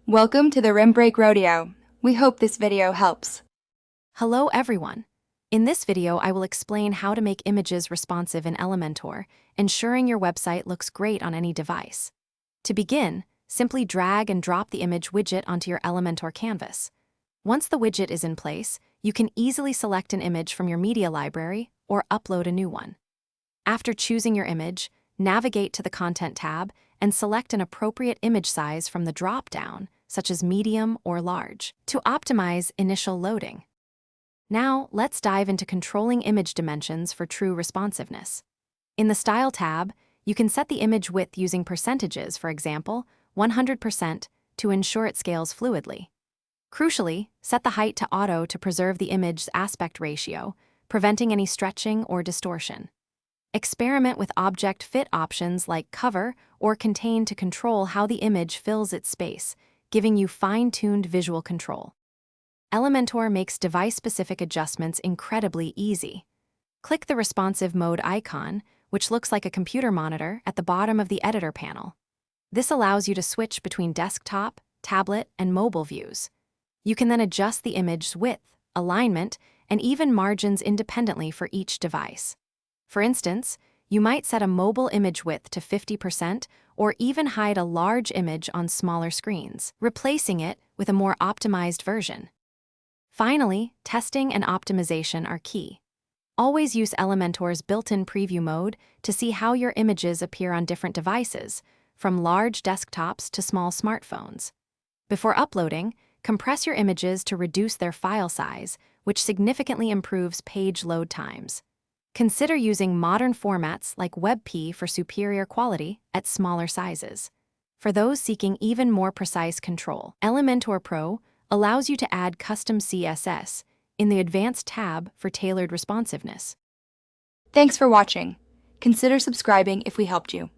Welcome to the Rim Break Rodeo. We hope this video helps. Hello everyone. In this video, I will explain how to make images responsive in Elementor, ensuring your website looks great on any device. To begin, simply drag and drop the image widget onto your Elementor canvas. Once the widget is in place, you can easily select an image from your media library or upload a new one. After choosing your image, navigate to the Content tab and select an appropriate image size from the drop-down, such as medium or large, to optimize initial loading. Now, let's dive into controlling image dimensions for true responsiveness. In the Style tab, you can set the image width using percentages, for example, 100%, to ensure it scales fluidly. Crucially, set the height to auto to preserve the image's aspect ratio, preventing any stretching or distortion. Experiment with object fit options like cover or contain to control how the image fills its space, giving you fine-tuned visual control. Elementor makes device-specific adjustments incredibly easy. Click the responsive mode icon, which looks like a computer monitor, at the bottom of the editor panel. This allows you to switch between desktop, tablet, and mobile views. You can then adjust the image's width, alignment, and even margins independently for each device. For instance, you might set a mobile image width to 50% or even hide a large image on smaller screens, replacing it with a more optimized version. Finally, testing and optimization are key. Always use Elementor's built-in preview mode to see how your images appear on different devices, from large desktops to small smartphones. Before uploading, compress your images to reduce their file size, which significantly improves page load times. Consider using modern formats like WebP for superior quality at smaller sizes. For those seeking even more precise control, Elementor Pro allows you to add custom CSS in the Advanced tab for tailored responsiveness. Thanks for watching. Consider subscribing if we helped you.